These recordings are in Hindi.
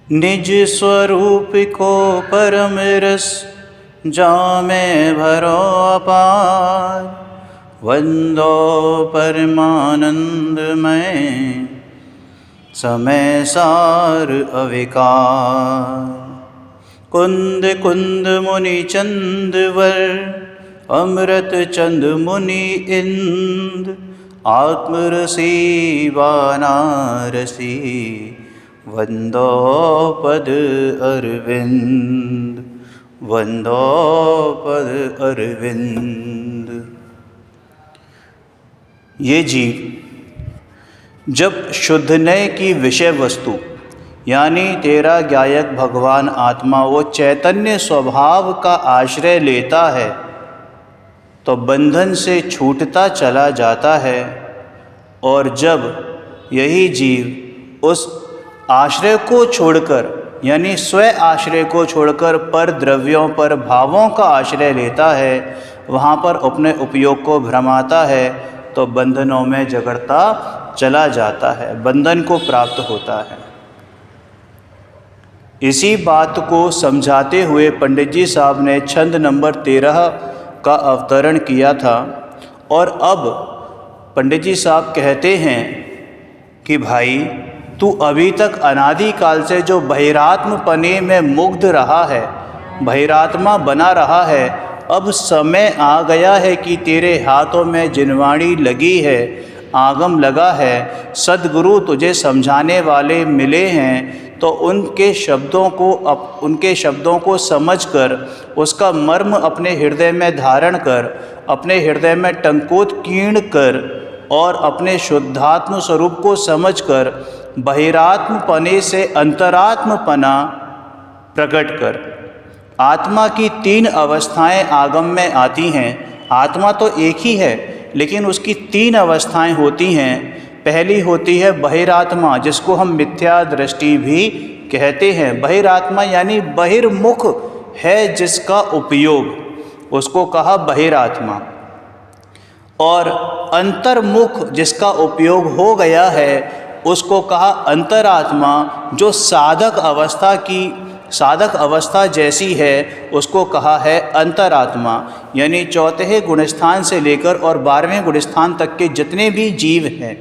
निज स्वरूप को परम रस जामें भरो अपार। वंदो परमानंदमय समय सार अविकार। कुंद कुंद मुनि चंदवर अमृत चंद मुनि इंद। आत्मरसी वानारसी वंदो पद अरविंद। वंदो पद अरविंद। ये जीव जब शुद्धनय की विषय वस्तु यानी तेरा ज्ञायक भगवान आत्मा वो चैतन्य स्वभाव का आश्रय लेता है तो बंधन से छूटता चला जाता है। और जब यही जीव उस आश्रय को छोड़कर यानी स्व आश्रय को छोड़कर पर द्रव्यों पर भावों का आश्रय लेता है, वहाँ पर अपने उपयोग को भ्रमाता है तो बंधनों में जकड़ता चला जाता है, बंधन को प्राप्त होता है। इसी बात को समझाते हुए पंडित जी साहब ने छंद नंबर 13 का अवतरण किया था। और अब पंडित जी साहब कहते हैं कि भाई तू अभी तक अनादिकाल से जो बहिरात्मपने में मुग्ध रहा है, बहिरात्मा बना रहा है, अब समय आ गया है कि तेरे हाथों में जिनवाणी लगी है, आगम लगा है, सद्गुरु तुझे समझाने वाले मिले हैं, तो उनके शब्दों को समझकर उसका मर्म अपने हृदय में धारण कर, अपने हृदय में टंकोत्कीर्ण कर और अपने शुद्धात्म स्वरूप को समझकर बहिरात्मपने से अंतरात्मपना प्रकट कर। आत्मा की 3 अवस्थाएं आगम में आती हैं। आत्मा तो एक ही है लेकिन उसकी 3 अवस्थाएं होती हैं। पहली होती है बहिरात्मा, जिसको हम मिथ्या दृष्टि भी कहते हैं। बहिरात्मा यानी बहिर्मुख है जिसका उपयोग, उसको कहा बहिरात्मा। और अंतर्मुख जिसका उपयोग हो गया है उसको कहा अंतरात्मा। जो साधक अवस्था जैसी है उसको कहा है अंतरात्मा। यानी 4थे गुणस्थान से लेकर और 12वें गुणस्थान तक के जितने भी जीव हैं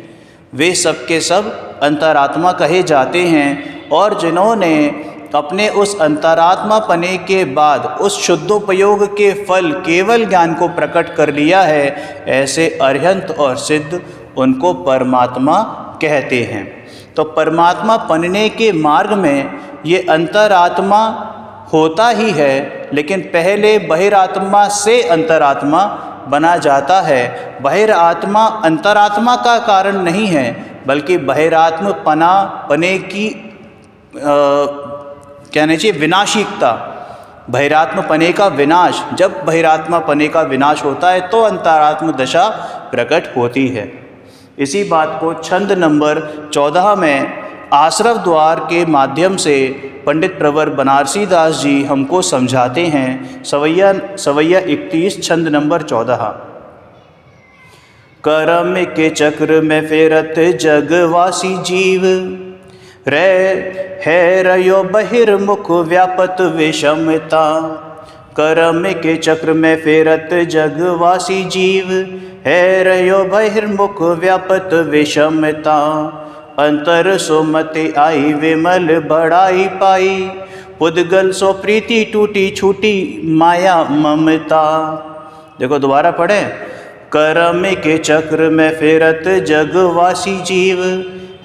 वे सब के सब अंतरात्मा कहे जाते हैं। और जिन्होंने अपने उस अंतरात्मापने के बाद उस शुद्धोपयोग के फल केवल ज्ञान को प्रकट कर लिया है, ऐसे अरिहंत और सिद्ध उनको परमात्मा कहते हैं। तो परमात्मा बनने के मार्ग में ये अंतरात्मा होता ही है, लेकिन पहले बहिरात्मा से अंतरात्मा बना जाता है। बहिरात्मा अंतरात्मा का कारण नहीं है, बल्कि बने की कहना चाहिए विनाशिकता, बहिरात्मपने का विनाश। जब बहिरात्मापने का विनाश होता है तो अंतरात्म दशा प्रकट होती है। इसी बात को छंद नंबर 14 में आश्रव द्वार के माध्यम से पंडित प्रवर बनारसी दास जी हमको समझाते हैं। सवैया 31 छंद नंबर 14। कर्म के चक्र में फेरत जगवासी जीव, रयो बहिर्मुख व्यापत विषमता। कर्म के चक्र में फेरत जगवासी जीव, रयो बहिर्मुख व्यापत विषमता। अंतर सो मति आई विमल बड़ाई पाई, पुद्गल सो प्रीति टूटी छूटी माया ममता। देखो दोबारा पढ़ें। कर्म के चक्र में फेरत जगवासी जीव,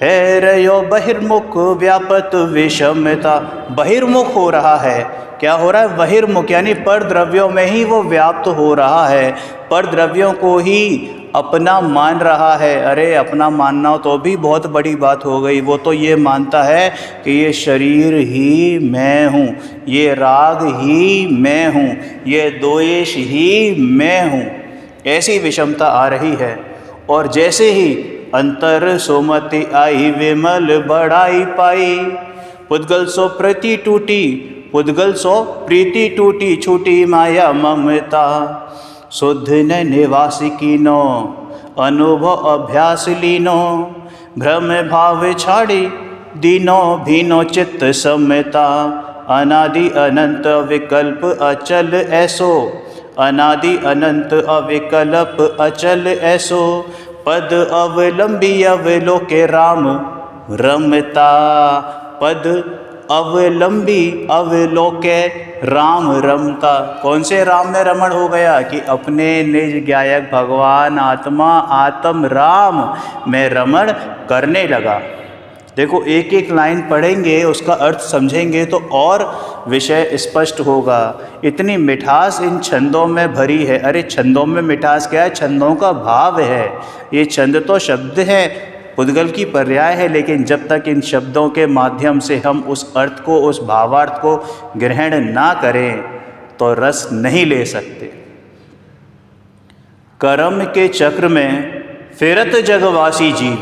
रयो बहिर्मुख व्यापत विषमता। बहिर्मुख हो रहा है, क्या हो रहा है? बहिर्मुख यानी पर द्रव्यों में ही वो व्याप्त हो रहा है, पर द्रव्यों को ही अपना मान रहा है। अरे अपना मानना तो भी बहुत बड़ी बात हो गई। वो तो ये मानता है कि ये शरीर ही मैं हूँ, ये राग ही मैं हूँ, ये द्वेष ही मैं हूँ। ऐसी विषमता आ रही है। और जैसे ही अंतर सोमति आई विमल बड़ाई पाई, पुद्गल सो प्रीति टूटी, पुद्गल सो प्रीति टूटी छूटी माया ममता। शुद्ध न निवासी कीनो अनुभव अभ्यास लीनो, भ्रम भाव छाड़ी दीनो भीनो चित्त समता, अनादि अनंत विकल्प अचल ऐसो, अनादि अनंत अविकल्प अचल ऐसो, पद अवलंबी अवलोके राम रमता, पद अवलंबी अवलोके राम रमता। कौन से राम में रमण हो गया कि अपने निज ज्ञायक भगवान आत्मा आत्म राम में रमण करने लगा। देखो एक एक लाइन पढ़ेंगे, उसका अर्थ समझेंगे तो और विषय स्पष्ट होगा। इतनी मिठास इन छंदों में भरी है। अरे छंदों में मिठास क्या है, छंदों का भाव है। ये छंद तो शब्द हैं, पुद्गल की पर्याय है, लेकिन जब तक इन शब्दों के माध्यम से हम उस अर्थ को, उस भावार्थ को ग्रहण ना करें तो रस नहीं ले सकते। कर्म के चक्र में फिरत जगवासी जीव,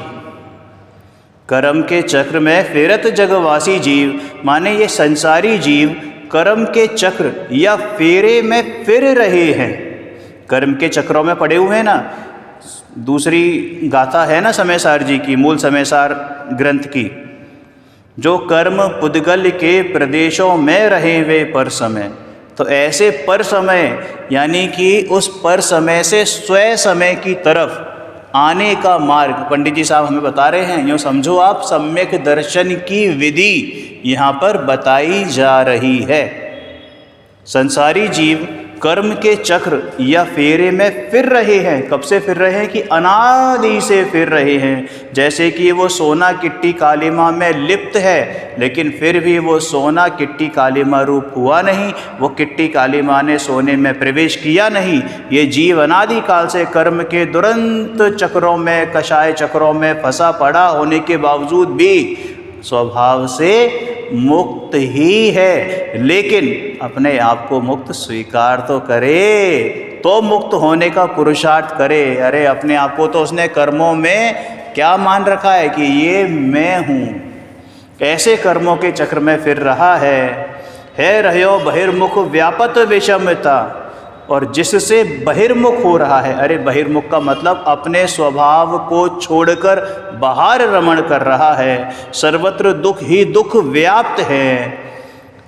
कर्म के चक्र में फिरत जगवासी जीव माने ये संसारी जीव कर्म के चक्र या फेरे में फिर रहे हैं। कर्म के चक्रों में पड़े हुए हैं ना। दूसरी गाथा है ना समयसार जी की, मूल समयसार ग्रंथ की, जो कर्म पुद्गल के प्रदेशों में रहे वे पर समय। तो ऐसे पर समय यानी कि उस पर समय से स्वयं समय की तरफ आने का मार्ग पंडित जी साहब हमें बता रहे हैं। यूँ समझो आप, सम्यक दर्शन की विधि यहाँ पर बताई जा रही है। संसारी जीव कर्म के चक्र या फेरे में फिर रहे हैं। कब से फिर रहे हैं कि अनादि से फिर रहे हैं। जैसे कि वो सोना किट्टी कालीमा में लिप्त है, लेकिन फिर भी वो सोना किट्टी कालीमा रूप हुआ नहीं, वो किट्टी कालीमा ने सोने में प्रवेश किया नहीं। ये जीव अनादि काल से कर्म के दुरंत चक्रों में, कषाय चक्रों में फंसा पड़ा होने के बावजूद भी स्वभाव से मुक्त ही है, लेकिन अपने आप को मुक्त स्वीकार तो करे, तो मुक्त होने का पुरुषार्थ करे। अरे अपने आप को तो उसने कर्मों में क्या मान रखा है कि ये मैं हूँ। ऐसे कर्मों के चक्र में फिर रहा है रह्यो बहिर्मुख व्यापत विषमता, और जिससे बहिर्मुख हो रहा है। अरे बहिर्मुख का मतलब अपने स्वभाव को छोड़कर बाहर रमण कर रहा है। सर्वत्र दुख ही दुख व्याप्त है।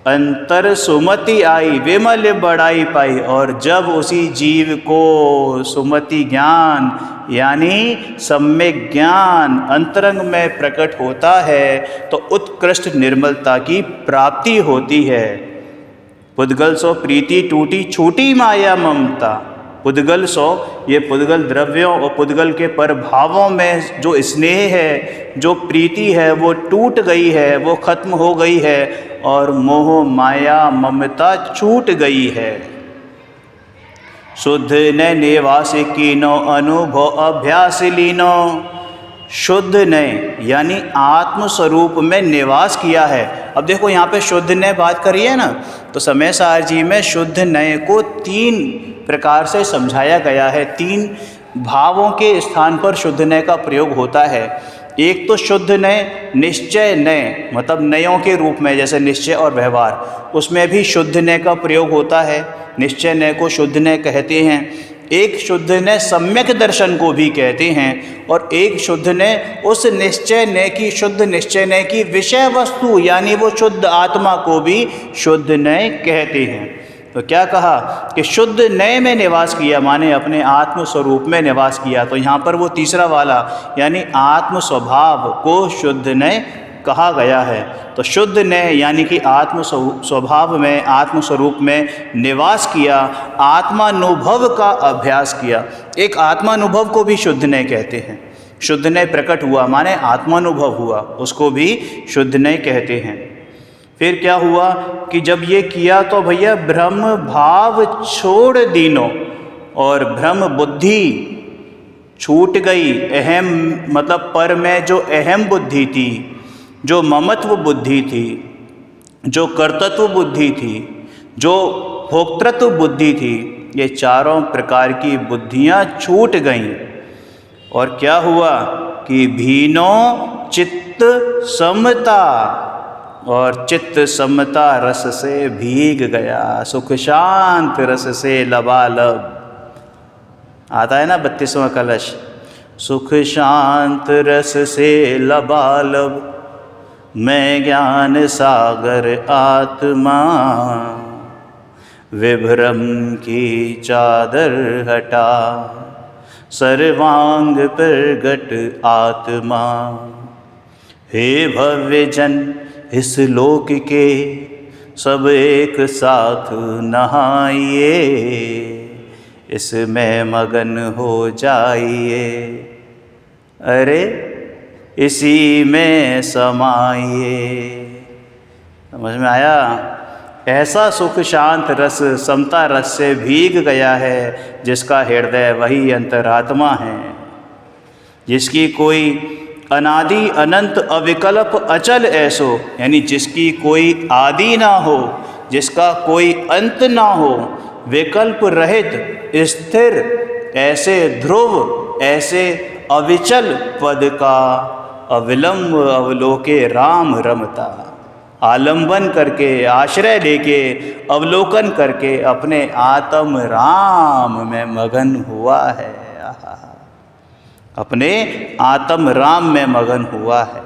अंतर सुमति आई विमल बढ़ाई पाई, और जब उसी जीव को सुमति ज्ञान यानी सम्यक ज्ञान अंतरंग में प्रकट होता है तो उत्कृष्ट निर्मलता की प्राप्ति होती है। पुद्गल सो प्रीति टूटी छूटी माया ममता। पुद्गल सो, ये पुद्गल द्रव्यों और पुद्गल के परभावों में जो स्नेह है, जो प्रीति है, वो टूट गई है, वो खत्म हो गई है, और मोह माया ममता छूट गई है। शुद्ध ने निवास कीनो अनुभव अभ्यास लीनो। शुद्ध ने यानी आत्म स्वरूप में निवास किया है। अब देखो यहाँ पे शुद्ध ने बात करी है ना, तो समयसार जी में शुद्ध नय को 3 प्रकार से समझाया गया है। 3 भावों के स्थान पर शुद्ध नय का प्रयोग होता है। एक तो शुद्ध नय निश्चय नय, मतलब नयों के रूप में, जैसे निश्चय और व्यवहार, उसमें भी शुद्ध नय का प्रयोग होता है। निश्चय नय को शुद्ध नय कहते हैं। एक शुद्ध नय सम्यक दर्शन को भी कहते हैं, और एक शुद्ध नय उस निश्चय नय की, शुद्ध निश्चय नय की विषय वस्तु यानी वो शुद्ध आत्मा को भी शुद्ध नय कहते हैं। तो क्या कहा कि शुद्ध नय में निवास किया, माने अपने आत्म स्वरूप में निवास किया। तो यहाँ पर वो तीसरा वाला यानी आत्म स्वभाव को शुद्ध नय कहा गया है। तो शुद्ध नय यानी कि आत्म स्वभाव में, आत्म स्वरूप में निवास किया, आत्मानुभव का अभ्यास किया। एक आत्मानुभव को भी शुद्ध नय कहते हैं। शुद्ध नय प्रकट हुआ माने आत्मानुभव हुआ, उसको भी शुद्ध नय कहते हैं। फिर क्या हुआ कि जब ये किया तो भैया ब्रह्म भाव छोड़ दीनो, और ब्रह्म बुद्धि छूट गई। अहम मतलब पर में जो अहम बुद्धि थी, जो ममत्व बुद्धि थी, जो कर्तृत्व बुद्धि थी, जो भोक्तृत्व बुद्धि थी, ये चारों प्रकार की बुद्धियां छूट गईं। और क्या हुआ कि भीनो चित्त समता, और चित्त समता रस से भीग गया, सुख शांत रस से लबालब। आता है ना 32वां कलश, सुख शांत रस से लबालब। मैं ज्ञान सागर आत्मा, विभ्रम की चादर हटा, सर्वांग प्रगट आत्मा। हे भव्य जन इस लोक के सब एक साथ नहाइए, इसमें मगन हो जाइए, अरे इसी में समाइए। समझ में आया? ऐसा सुख शांत रस समता रस से भीग गया है जिसका हृदय वही अंतरात्मा है, जिसकी कोई अनादि अनंत अविकल्प अचल ऐसो, यानी जिसकी कोई आदि ना हो, जिसका कोई अंत ना हो, विकल्प रहित स्थिर ऐसे ध्रुव ऐसे अविचल पद का अविलंब अवलोके राम रमता। आलंबन करके आश्रय लेके अवलोकन करके अपने आत्म राम में मगन हुआ है। अपने आत्म राम में मगन हुआ है,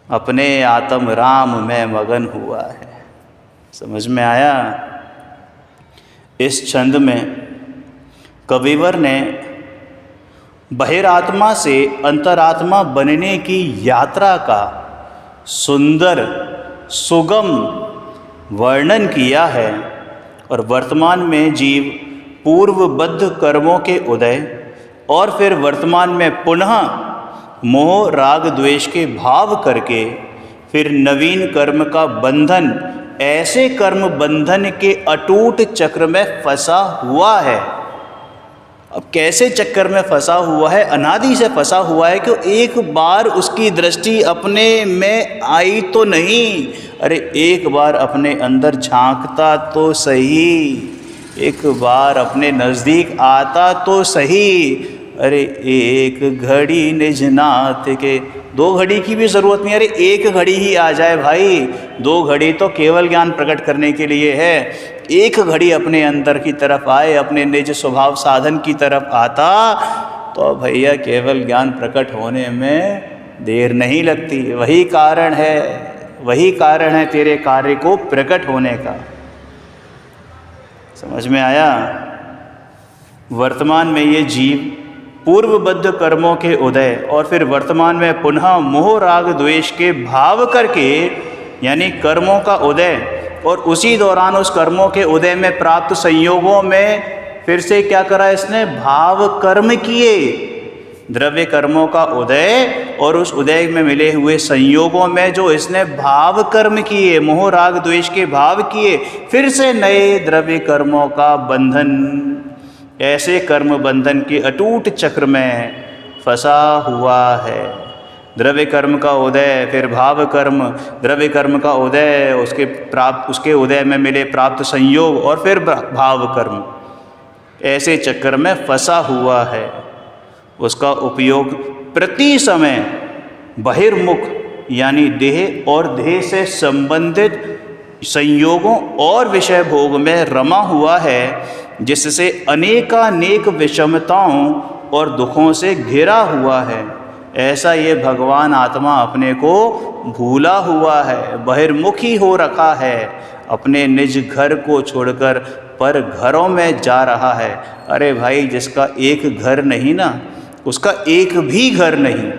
अपने आत्म राम में मगन हुआ है। समझ में आया? इस छंद में कविवर ने बहिरात्मा से अंतरात्मा बनने की यात्रा का सुंदर सुगम वर्णन किया है और वर्तमान में जीव पूर्वबद्ध कर्मों के उदय और फिर वर्तमान में पुनः मोह राग द्वेष के भाव करके फिर नवीन कर्म का बंधन, ऐसे कर्म बंधन के अटूट चक्र में फंसा हुआ है। अब कैसे चक्कर में फंसा हुआ है? अनादि से फंसा हुआ है कि एक बार उसकी दृष्टि अपने में आई तो नहीं, अरे एक बार अपने अंदर झांकता तो सही, एक बार अपने नज़दीक आता तो सही। अरे एक घड़ी निज नाथ के, दो घड़ी की भी ज़रूरत नहीं, अरे एक घड़ी ही आ जाए भाई। दो घड़ी तो केवल ज्ञान प्रकट करने के लिए है, एक घड़ी अपने अंदर की तरफ आए, अपने निज स्वभाव साधन की तरफ आता तो भैया केवल ज्ञान प्रकट होने में देर नहीं लगती। वही कारण है, वही कारण है तेरे कार्य को प्रकट होने का। समझ में आया? वर्तमान में ये जीव पूर्वबद्ध कर्मों के उदय और फिर वर्तमान में पुनः मोह राग द्वेष के भाव करके, यानी कर्मों का उदय और उसी दौरान उस कर्मों के उदय में प्राप्त संयोगों में फिर से क्या करा इसने? भाव कर्म किए। द्रव्य कर्मों का उदय और उस उदय में मिले हुए संयोगों में जो इसने भाव कर्म किए, मोह राग द्वेष के भाव किए, फिर से नए द्रव्य कर्मों का बंधन, ऐसे कर्म बंधन के अटूट चक्र में फंसा हुआ है। द्रव्य कर्म का उदय, फिर भाव कर्म, द्रव्य कर्म का उदय, उसके उदय में मिले प्राप्त संयोग और फिर भाव कर्म, ऐसे चक्कर में फंसा हुआ है। उसका उपयोग प्रति समय बहिर्मुख यानी देह और देह से संबंधित संयोगों और विषय भोग में रमा हुआ है, जिससे अनेकानेक विषमताओं और दुखों से घिरा हुआ है। ऐसा ये भगवान आत्मा अपने को भूला हुआ है, बहिर्मुखी हो रखा है, अपने निज घर को छोड़कर पर घरों में जा रहा है। अरे भाई, जिसका एक घर नहीं ना, उसका एक भी घर नहीं।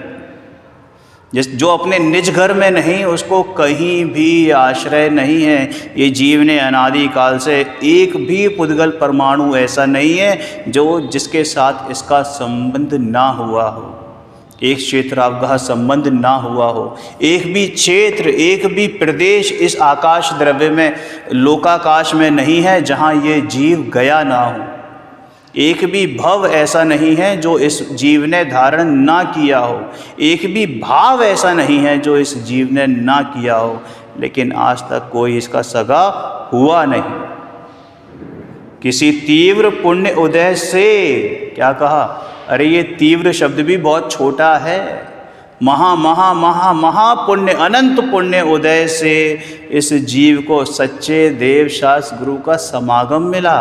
जो अपने निज घर में नहीं, उसको कहीं भी आश्रय नहीं है। ये जीव ने अनादि काल से एक भी पुद्गल परमाणु ऐसा नहीं है जिसके साथ इसका संबंध ना हुआ हो, एक क्षेत्रावगाह संबंध ना हुआ हो। एक भी क्षेत्र, एक भी प्रदेश इस आकाश द्रव्य में, लोकाकाश में नहीं है जहाँ ये जीव गया ना हो। एक भी भव ऐसा नहीं है जो इस जीव ने धारण ना किया हो, एक भी भाव ऐसा नहीं है जो इस जीव ने ना किया हो, लेकिन आज तक कोई इसका सगा हुआ नहीं। किसी तीव्र पुण्य उदय से, क्या कहा? अरे ये तीव्र शब्द भी बहुत छोटा है। महा महा महा महा पुण्य, अनंत पुण्य उदय से इस जीव को सच्चे देवशास्त्र गुरु का समागम मिला,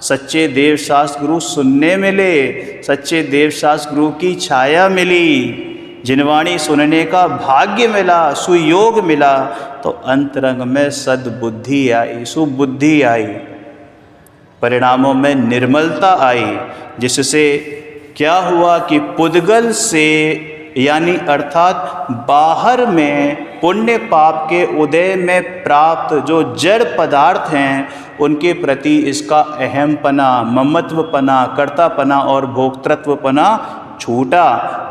सच्चे देवशास्त्र गुरु सुनने मिले, सच्चे देवशास्त्र गुरु की छाया मिली। जिनवाणी सुनने का भाग्य मिला, सुयोग मिला, तो अंतरंग में सद्बुद्धि आई, सुबुद्धि आई, परिणामों में निर्मलता आई, जिससे क्या हुआ कि पुद्गल से यानी अर्थात बाहर में पुण्य पाप के उदय में प्राप्त जो जड़ पदार्थ हैं उनके प्रति इसका अहमपना, ममत्वपना, कर्तापना और भोक्तृत्वपना छूटा,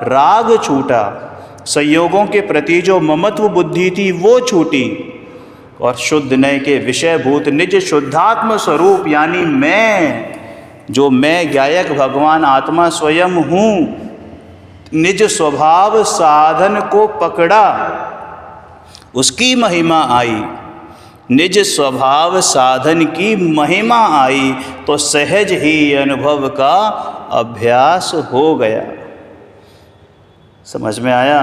राग छूटा। संयोगों के प्रति जो ममत्व बुद्धि थी वो छूटी और शुद्ध नय के विषयभूत निज शुद्धात्म स्वरूप यानी मैं, जो मैं गायक भगवान आत्मा स्वयं हूँ, निज स्वभाव साधन को पकड़ा, उसकी महिमा आई, निज स्वभाव साधन की महिमा आई, तो सहज ही अनुभव का अभ्यास हो गया। समझ में आया?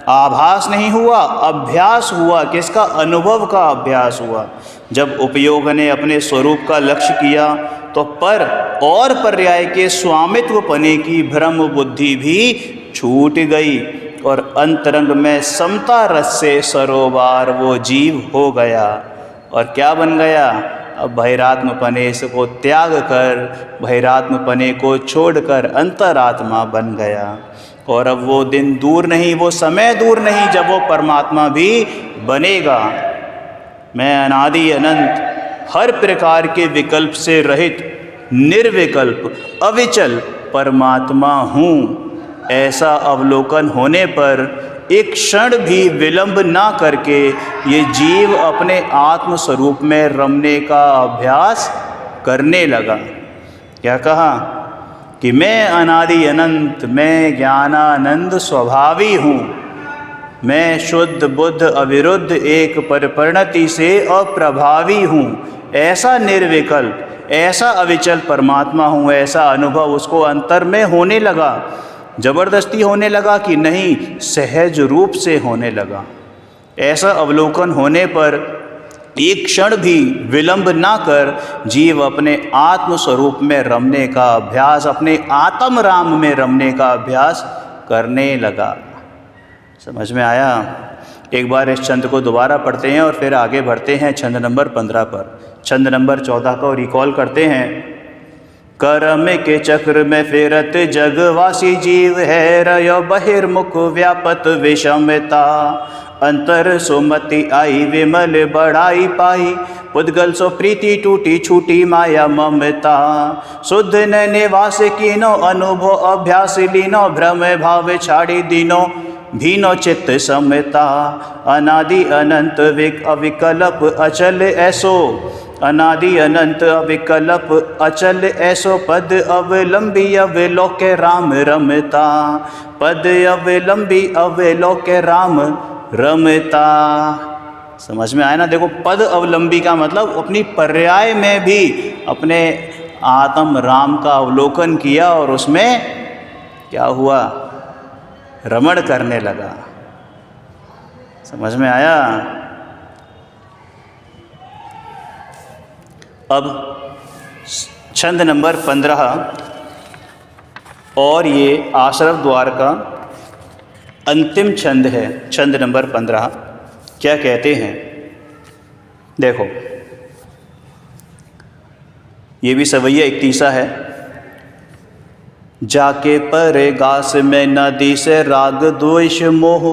आभास नहीं हुआ, अभ्यास हुआ। किसका? अनुभव का अभ्यास हुआ। जब उपयोग ने अपने स्वरूप का लक्ष्य किया तो पर और पर्याय के स्वामित्व पने की भ्रम बुद्धि भी छूट गई और अंतरंग में समता रस से सरोवर वो जीव हो गया। और क्या बन गया? अब बहिरात्म पने को त्याग कर, बहिरात्म पने को छोड़कर अंतरात्मा बन गया। और अब वो दिन दूर नहीं, वो समय दूर नहीं जब वो परमात्मा भी बनेगा। मैं अनादि अनंत हर प्रकार के विकल्प से रहित निर्विकल्प अविचल परमात्मा हूँ। ऐसा अवलोकन होने पर एक क्षण भी विलंब ना करके ये जीव अपने आत्म स्वरूप में रमने का अभ्यास करने लगा। क्या कहा? कि मैं अनादि अनंत, मैं ज्ञानानंद स्वभावी हूँ, मैं शुद्ध बुद्ध अविरुद्ध एक परिणति से अप्रभावी हूँ। ऐसा निर्विकल्प, ऐसा अविचल परमात्मा हूँ, ऐसा अनुभव उसको अंतर में होने लगा। जबरदस्ती होने लगा कि नहीं, सहज रूप से होने लगा। ऐसा अवलोकन होने पर एक क्षण भी विलंब ना कर जीव अपने आत्म स्वरूप में रमने का अभ्यास, अपने आत्म राम में रमने का अभ्यास करने लगा। समझ में आया? एक बार इस छंद को दोबारा पढ़ते हैं और फिर आगे बढ़ते हैं छंद नंबर 15 पर। छंद नंबर 14 को रिकॉल करते हैं। कर्म के चक्र में फिरत जगवासी जीव है, रयो बहिर्मुख व्यापत विषमता। अंतर सुमति आई विमल बढ़ाई पाई, पुद्गल सो प्रीति टूटी छूटी माया ममता। शुद्ध न निवास कीनो अनुभव अभ्यास लीनो, भ्रम भाव छाड़ी दीनो भीनो चित्त समता। अनादि अनंत अविकल्प अचल ऐसो, अनादि अनंत अविकल्प अचल ऐसो, पद अवलंबी अवलोके राम रमता। पद अवलंबी अवलोके राम रमता। समझ में आया ना? देखो, पद अवलंबी का मतलब अपनी पर्याय में भी अपने आत्म राम का अवलोकन किया और उसमें क्या हुआ? रमण करने लगा। समझ में आया? अब छंद नंबर 15 और ये आश्रव द्वार का अंतिम छंद है। छंद नंबर 15 क्या कहते हैं? देखो, ये भी सवैया 31 है। जाके परे घास में नदी से राग द्वेष मोह,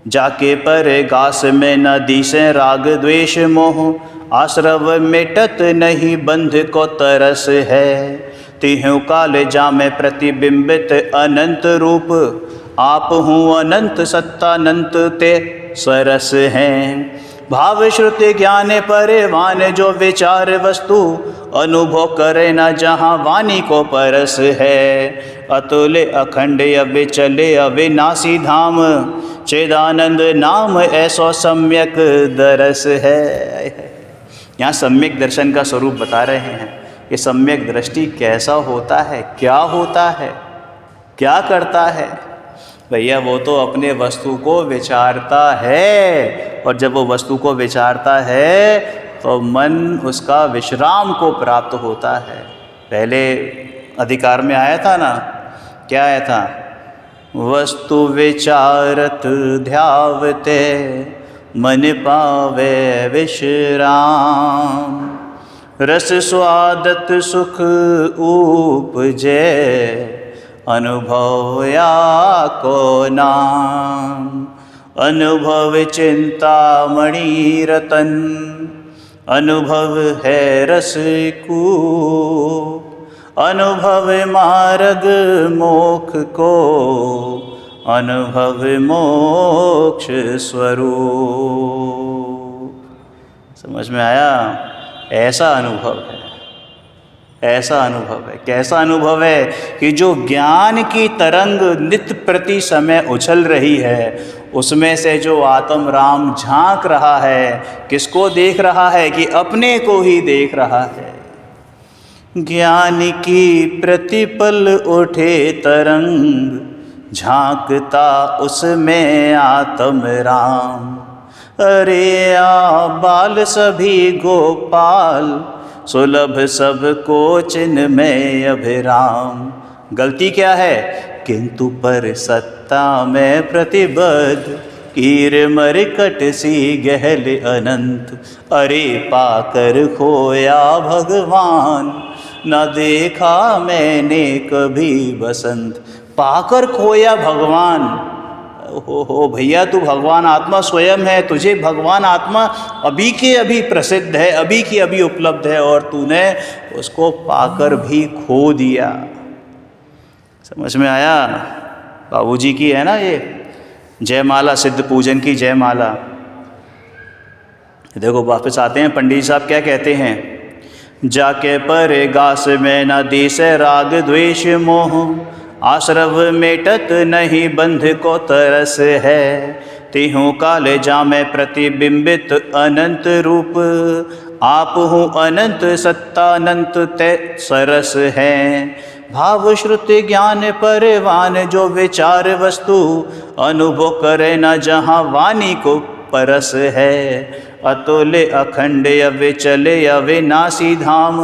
जाके परे घास में नदी से राग द्वेष मोह। आश्रव मिटत नहीं बंध को तरस है, तिहु काल जामे प्रतिबिंबित अनंत रूप। आप हूँ अनंत सत्तानंत ते सरस हैं। भाव श्रुति ज्ञान परिवान जो विचार वस्तु, अनुभव करे न जहाँ वाणी को परस है। अतुल अखंड अविचल अविनाशी धाम, चेदानंद नाम ऐसो सम्यक दरस है। यहाँ सम्यक दर्शन का स्वरूप बता रहे हैं। ये सम्यक दृष्टि कैसा होता है, क्या होता है, क्या करता है? भैया वो तो अपने वस्तु को विचारता है, और जब वो वस्तु को विचारता है तो मन उसका विश्राम को प्राप्त होता है। पहले अधिकार में आया था ना, क्या आया था? वस्तु विचारत ध्यावते मन पावे विश्राम। रस स्वादत सुख उपजे अनुभव या को नाम। अनुभव चिंतामणि रतन अनुभव है रस कूप। अनुभव मार्ग मोक्ष को अनुभव मोक्ष स्वरूप। समझ में आया? ऐसा अनुभव है, ऐसा अनुभव है। कैसा अनुभव है कि जो ज्ञान की तरंग नित्य प्रति समय उछल रही है, उसमें से जो आत्म राम झांक रहा है, किसको देख रहा है? कि अपने को ही देख रहा है। ज्ञान की प्रतिपल उठे तरंग झांकता उसमें आत्म राम। अरे आ बाल सभी गोपाल सुलभ सबको चिन्ह में अभिराम। गलती क्या है? किंतु पर सत्ता में प्रतिबद्ध कीर मरकट सी गहल अनंत। अरे पाकर खोया भगवान न देखा मैंने कभी बसंत। पाकर खोया भगवान। हो भैया, तू भगवान आत्मा स्वयं है, तुझे भगवान आत्मा अभी के अभी प्रसिद्ध है, अभी की अभी उपलब्ध है, और तूने उसको पाकर भी खो दिया। समझ में आया? बाबूजी की है ना ये जयमाला, सिद्ध पूजन की जयमाला। देखो वापस आते हैं, पंडित साहब क्या कहते हैं? जाके परे गास में न दिसे राग द्वेष मोह। आश्रव मेटत नहीं बंध को तरस है। तिहु काले जामे प्रतिबिंबित अनंत रूप। आप हूँ अनंत सत्तानंत ते सरस है। भाव श्रुति ज्ञान परवान जो विचार वस्तु। अनुभव करे न जहाँ वाणी को परस है। अतुल्य अखंड अविचल अविनाशी धाम।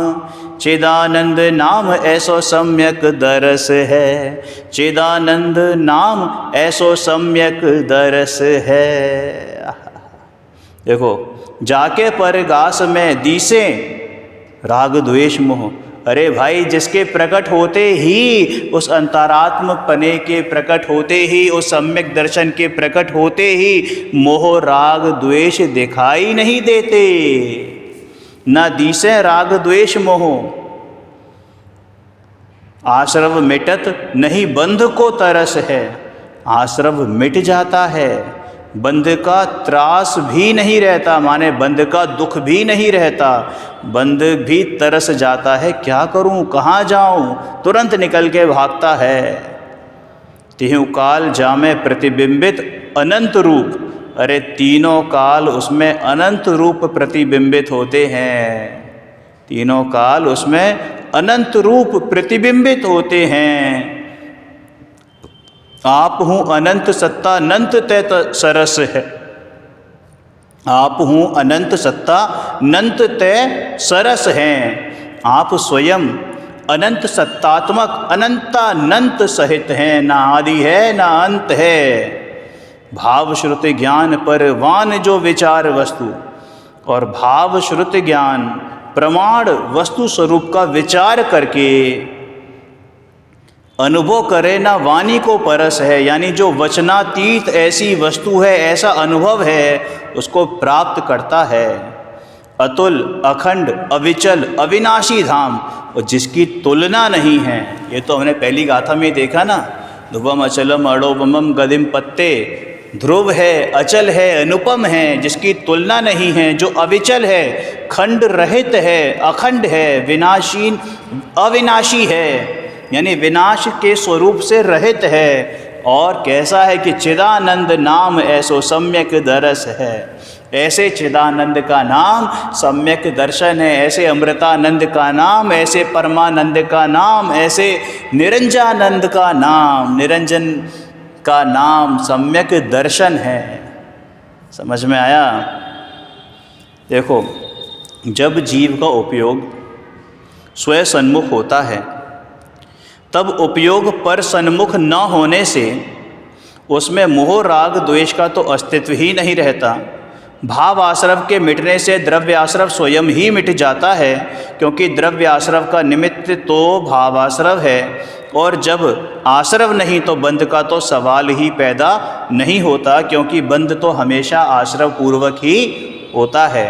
चिदानंद नाम ऐसो सम्यक दरस है। चिदानंद नाम ऐसो सम्यक दरस है। देखो, जाके परगास में दिसे राग द्वेष मोह। अरे भाई, जिसके प्रकट होते ही, उस अंतरात्म पने के प्रकट होते ही, उस सम्यक दर्शन के प्रकट होते ही मोह राग द्वेष दिखाई नहीं देते। न दिसे राग द्वेष मोह। आश्रव मिटत नहीं बंध को तरस है। आश्रव मिट जाता है, बंध का त्रास भी नहीं रहता, माने बंध का दुख भी नहीं रहता। बंध भी तरस जाता है, क्या करूं, कहाँ जाऊं, तुरंत निकल के भागता है। तिहु काल जामे प्रतिबिंबित अनंत रूप। अरे तीनों काल उसमें अनंत रूप प्रतिबिंबित होते हैं। तीनों काल उसमें अनंत रूप प्रतिबिंबित होते हैं। आप हूँ अनंत सत्ता अनंत तय सरस है। आप हूँ अनंत सत्ता अनंत तय सरस हैं। आप स्वयं अनंत सत्तात्मक अनंतानंत सहित हैं। ना आदि है ना अंत है। भाव श्रुति ज्ञान परवान जो विचार वस्तु। और भाव श्रुति ज्ञान प्रमाण वस्तु स्वरूप का विचार करके अनुभव करे ना वाणी को परस है। यानी जो वचनातीत ऐसी वस्तु है, ऐसा अनुभव है, उसको प्राप्त करता है। अतुल अखंड अविचल अविनाशी धाम, और जिसकी तुलना नहीं है। ये तो हमने पहली गाथा में देखा ना। ध्रुवम अचलम अड़ोपमम गदिम पत्ते। ध्रुव है, अचल है, अनुपम है, जिसकी तुलना नहीं है, जो अविचल है, खंड रहित है, अखंड है, विनाशीन अविनाशी है, यानी विनाश के स्वरूप से रहित है। और कैसा है कि चिदानंद नाम ऐसो सम्यक दरस है। ऐसे चिदानंद का नाम सम्यक दर्शन है। ऐसे अमृतानंद का नाम, ऐसे परमानंद का नाम, ऐसे निरंजनानंद का नाम, निरंजन का नाम सम्यक दर्शन है। समझ में आया? देखो, जब जीव का उपयोग स्वयं सन्मुख होता है, तब उपयोग पर सन्मुख न होने से उसमें मोह राग द्वेष का तो अस्तित्व ही नहीं रहता। भाव आश्रव के मिटने से द्रव्य आश्रव स्वयं ही मिट जाता है, क्योंकि द्रव्य आश्रव का निमित्त तो भाव आश्रव है, और जब आश्रव नहीं तो बंध का तो सवाल ही पैदा नहीं होता, क्योंकि बंध तो हमेशा आश्रव पूर्वक ही होता है।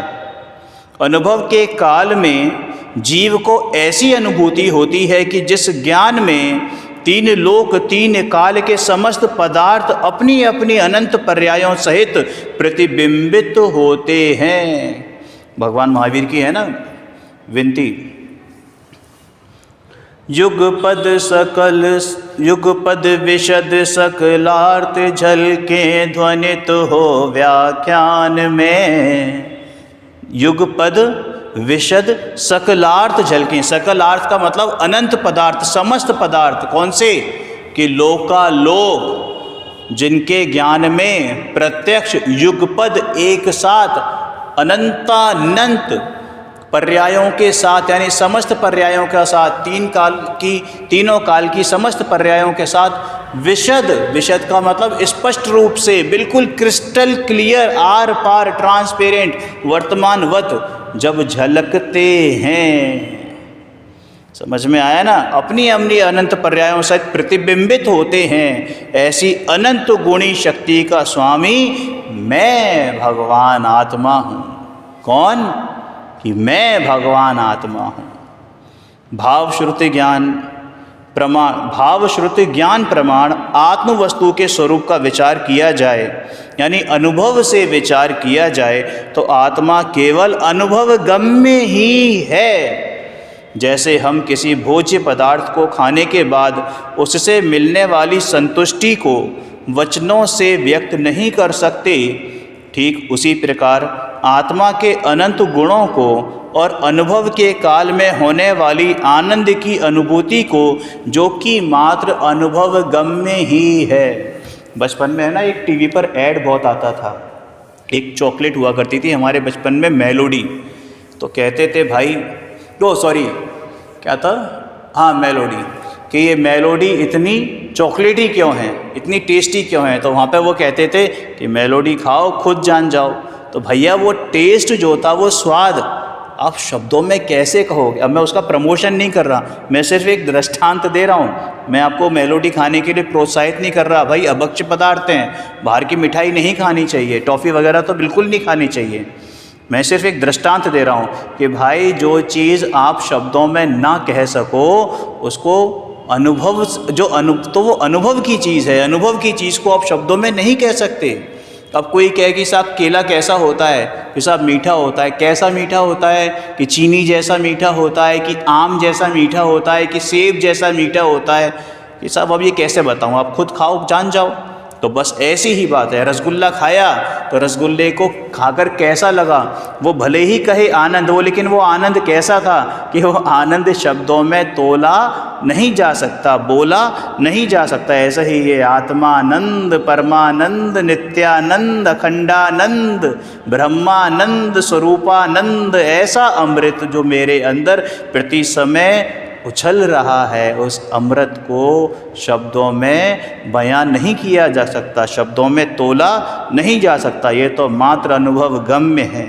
अनुभव के काल में जीव को ऐसी अनुभूति होती है कि जिस ज्ञान में तीन लोक तीन काल के समस्त पदार्थ अपनी अपनी अनंत पर्यायों सहित प्रतिबिंबित होते हैं। भगवान महावीर की है ना विनती, युगपद विशद सकलार्थ झलके ध्वनित हो व्याख्यान में। युगपद विशद सकलार्थ झलकें, सकलार्थ का मतलब अनंत पदार्थ, समस्त पदार्थ। कौन से? कि लोकालोक, जिनके ज्ञान में प्रत्यक्ष युगपद एक साथ अनंतानंत पर्यायों के साथ, यानी समस्त पर्यायों के साथ, तीनों काल की समस्त पर्यायों के साथ विशद, विशद का मतलब स्पष्ट रूप से, बिल्कुल क्रिस्टल क्लियर, आर पार ट्रांसपेरेंट, वर्तमानवत जब झलकते हैं। समझ में आया ना? अपनी अपनी अनंत पर्यायों से प्रतिबिंबित होते हैं। ऐसी अनंत गुणी शक्ति का स्वामी मैं भगवान आत्मा हूँ। कौन? कि मैं भगवान आत्मा हूँ। भाव श्रुति ज्ञान प्रमाण आत्म वस्तु के स्वरूप का विचार किया जाए, यानी अनुभव से विचार किया जाए, तो आत्मा केवल अनुभव गम्य ही है। जैसे हम किसी भोज्य पदार्थ को खाने के बाद उससे मिलने वाली संतुष्टि को वचनों से व्यक्त नहीं कर सकते, ठीक उसी प्रकार आत्मा के अनंत गुणों को और अनुभव के काल में होने वाली आनंद की अनुभूति को, जो कि मात्र अनुभव गम्य ही है। बचपन में है ना, एक टीवी पर ऐड बहुत आता था, एक चॉकलेट हुआ करती थी हमारे बचपन में, मेलोडी। तो कहते थे भाई, क्या था? हाँ, मेलोडी, कि ये मेलोडी इतनी चॉकलेटी क्यों है, इतनी टेस्टी क्यों है? तो वहाँ पे वो कहते थे कि मेलोडी खाओ खुद जान जाओ। तो भैया वो टेस्ट जो था, वो स्वाद आप शब्दों में कैसे कहोगे? अब मैं उसका प्रमोशन नहीं कर रहा, मैं सिर्फ एक दृष्टांत दे रहा हूँ। मैं आपको मेलोडी खाने के लिए प्रोत्साहित नहीं कर रहा। भाई अभक्ष पदार्थ हैं, बाहर की मिठाई नहीं खानी चाहिए, टॉफ़ी वगैरह तो बिल्कुल नहीं खानी चाहिए। मैं सिर्फ एक दृष्टांत दे रहा हूँ कि भाई जो चीज़ आप शब्दों में ना कह सको, उसको अनुभव, तो वो अनुभव की चीज़ है। अनुभव की चीज़ को आप शब्दों में नहीं कह सकते। अब कोई कहे कि साहब केला कैसा होता है, कि साहब मीठा होता है। कैसा मीठा होता है? कि चीनी जैसा मीठा होता है, कि आम जैसा मीठा होता है, कि सेब जैसा मीठा होता है। कि साहब अब ये कैसे बताऊँ, आप खुद खाओ जान जाओ। तो बस ऐसी ही बात है। रसगुल्ला खाया तो रसगुल्ले को खाकर कैसा लगा, वो भले ही कहे आनंद हो, लेकिन वो आनंद कैसा था कि वो आनंद शब्दों में तोला नहीं जा सकता, बोला नहीं जा सकता। ऐसा ही ये आत्मानंद, परमानंद, नित्यानंद, अखंडानंद, ब्रह्मानंद, स्वरूपानंद, ऐसा अमृत जो मेरे अंदर प्रति समय उछल रहा है, उस अमृत को शब्दों में बयान नहीं किया जा सकता, शब्दों में तोला नहीं जा सकता। ये तो मात्र अनुभव गम्य है।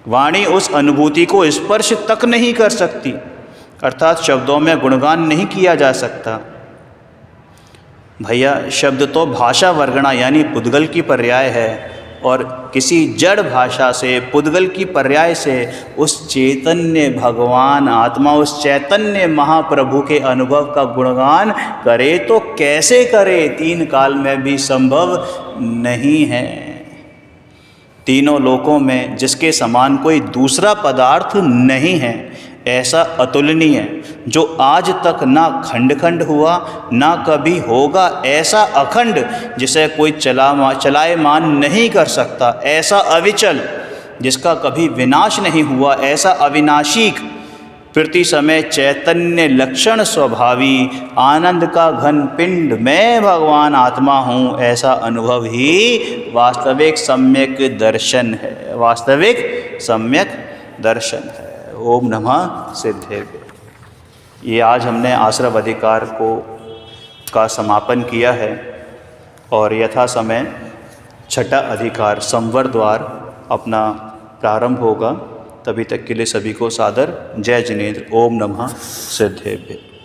वाणी उस अनुभूति को स्पर्श तक नहीं कर सकती, अर्थात शब्दों में गुणगान नहीं किया जा सकता। भैया शब्द तो भाषा वर्गणा यानी पुद्गल की पर्याय है, और किसी जड़ भाषा से, पुद्गल की पर्याय से उस चैतन्य भगवान आत्मा, उस चैतन्य महाप्रभु के अनुभव का गुणगान करे तो कैसे करे? तीन काल में भी संभव नहीं है। तीनों लोकों में जिसके समान कोई दूसरा पदार्थ नहीं है, ऐसा अतुलनीय जो आज तक ना खंड खंड हुआ ना कभी होगा, ऐसा अखंड जिसे कोई चलायमान नहीं कर सकता, ऐसा अविचल जिसका कभी विनाश नहीं हुआ, ऐसा अविनाशी प्रति समय चैतन्य लक्षण स्वभावी आनंद का घन पिंड मैं भगवान आत्मा हूँ, ऐसा अनुभव ही वास्तविक सम्यक दर्शन है, वास्तविक सम्यक दर्शन है। ओम नमः सिद्धेभ्यो। ये आज हमने आश्रव अधिकार का समापन किया है। और यथा समय छठा अधिकार संवर द्वार अपना प्रारंभ होगा। तभी तक के लिए सभी को सादर जय जिनेंद्र। ओम नमः सिद्धेभ्य।